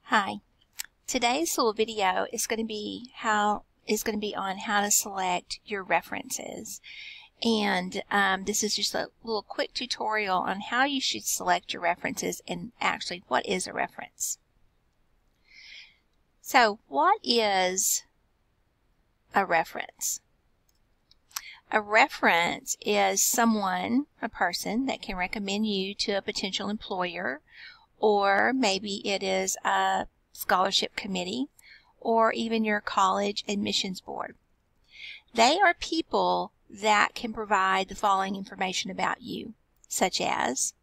Hi. Today's little video is going to be on how to select your references. And this is just a little quick tutorial on how you should select your references and actually what is a reference. So what is a reference? A reference is a person that can recommend you to a potential employer, or maybe it is a scholarship committee, or even your college admissions board. They are people that can provide the following information about you, such as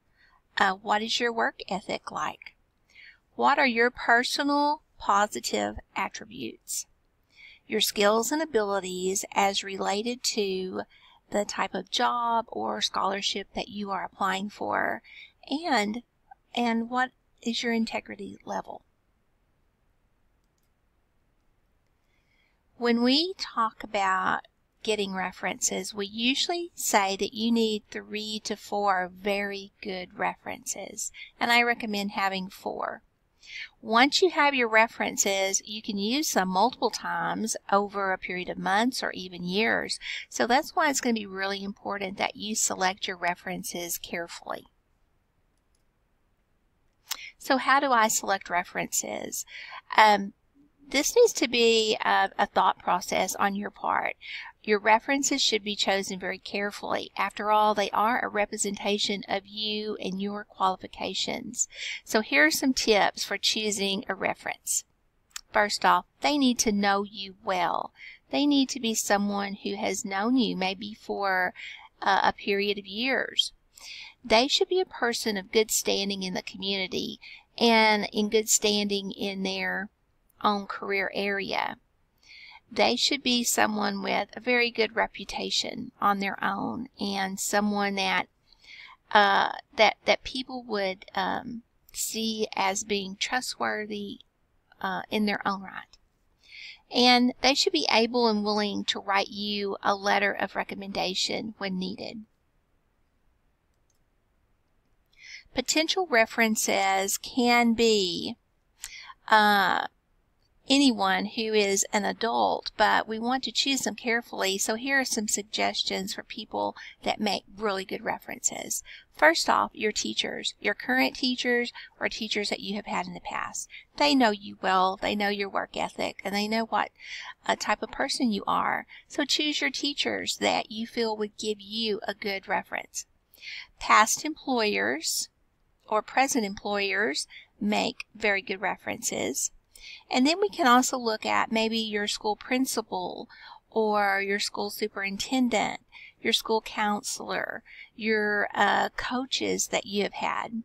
what is your work ethic like? What are your personal positive attributes? Your skills and abilities as related to the type of job or scholarship that you are applying for, and what is your integrity level? When we talk about getting references, we usually say that you need 3 to 4 very good references, and I recommend having 4. Once you have your references, you can use them multiple times over a period of months or even years. So that's why it's going to be really important that you select your references carefully. So how do I select references? This needs to be a thought process on your part. Your references should be chosen very carefully. After all, they are a representation of you and your qualifications. So here are some tips for choosing a reference. First off, they need to know you well. They need to be someone who has known you maybe for a period of years. They should be a person of good standing in the community and in good standing in their own career area. They should be someone with a very good reputation on their own, and someone that people would see as being trustworthy in their own right. And they should be able and willing to write you a letter of recommendation when needed. Potential references can be anyone who is an adult, but we want to choose them carefully. So here are some suggestions for people that make really good references. First off, your teachers, your current teachers or teachers that you have had in the past. They know you well, they know your work ethic, and they know what type of person you are. So choose your teachers that you feel would give you a good reference. Past employers or present employers make very good references. And then we can also look at maybe your school principal or your school superintendent, your school counselor, your coaches that you have had.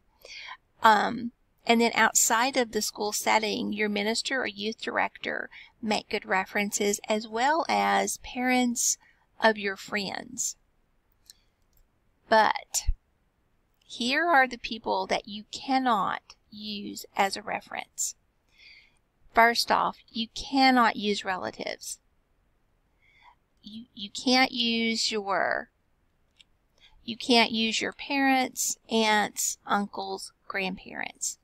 And then outside of the school setting, your minister or youth director make good references, as well as parents of your friends. But here are the people that you cannot use as a reference. First off, you cannot use relatives. You can't use your parents, aunts, uncles, grandparents.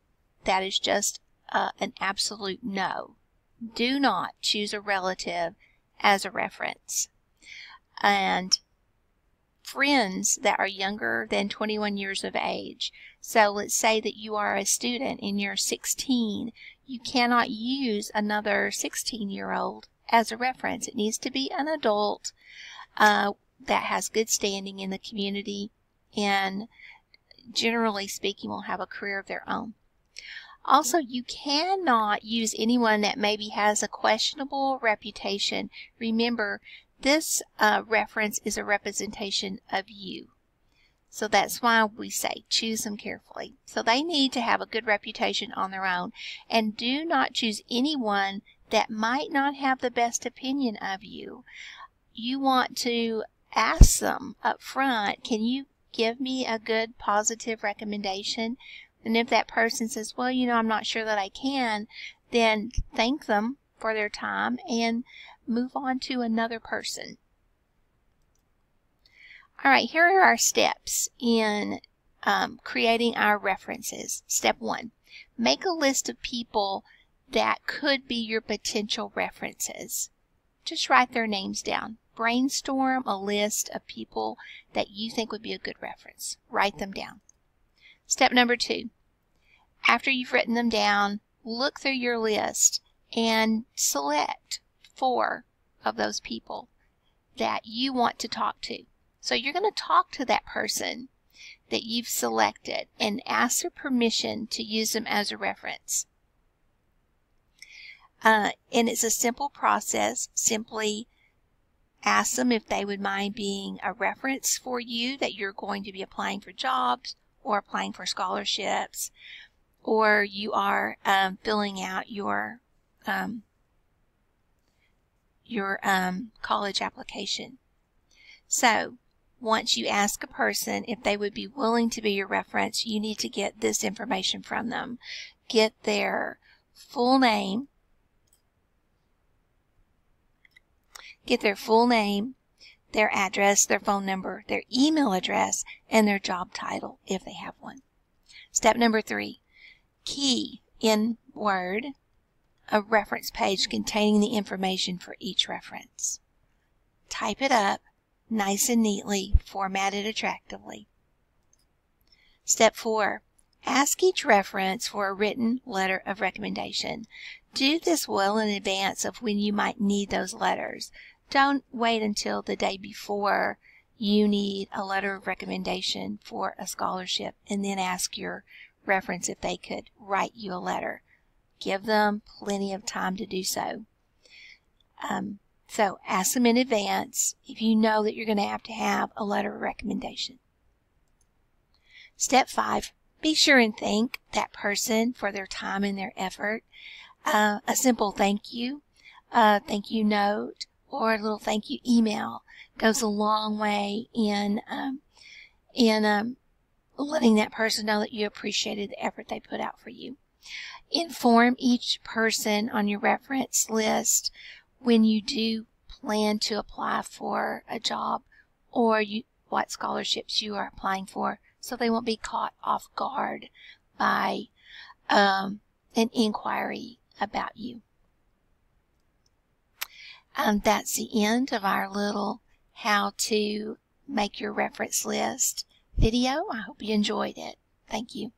That is just an absolute no. Do not choose a relative as a reference. And friends that are younger than 21 years of age. So let's say that you are a student and you're 16. You cannot use another 16-year-old as a reference. It needs to be an adult that has good standing in the community and, generally speaking, will have a career of their own. Also, you cannot use anyone that maybe has a questionable reputation. Remember, this reference is a representation of you. So that's why we say choose them carefully. So they need to have a good reputation on their own. And do not choose anyone that might not have the best opinion of you. You want to ask them up front, can you give me a good positive recommendation? And if that person says, well, I'm not sure that I can, then thank them for their time and move on to another person. All right, here are our steps in creating our references. Step 1, make a list of people that could be your potential references. Just write their names down. Brainstorm a list of people that you think would be a good reference. Write them down. Step number 2. After you've written them down, look through your list and select 4 of those people that you want to talk to. So you're going to talk to that person that you've selected and ask their permission to use them as a reference. And it's a simple process. Simply ask them if they would mind being a reference for you, that you're going to be applying for jobs or applying for scholarships, or you are filling out your college application. So once you ask a person if they would be willing to be your reference, you need to get this information from them. Get their full name, their address, their phone number, their email address, and their job title if they have one. Step number 3, key in Word a reference page containing the information for each reference. Type it up nice and neatly, formatted attractively. Step 4, ask each reference for a written letter of recommendation. Do this well in advance of when you might need those letters. Don't wait until the day before you need a letter of recommendation for a scholarship and then ask your reference if they could write you a letter. Give them plenty of time to do so. So ask them in advance if you know that you're going to have a letter of recommendation. Step 5, be sure and thank that person for their time and their effort. A simple thank you note, or a little thank you email goes a long way in letting that person know that you appreciated the effort they put out for you. Inform each person on your reference list when you do plan to apply for a job or what scholarships you are applying for, so they won't be caught off guard by an inquiry about you. That's the end of our little how to make your reference list video. I hope you enjoyed it. Thank you.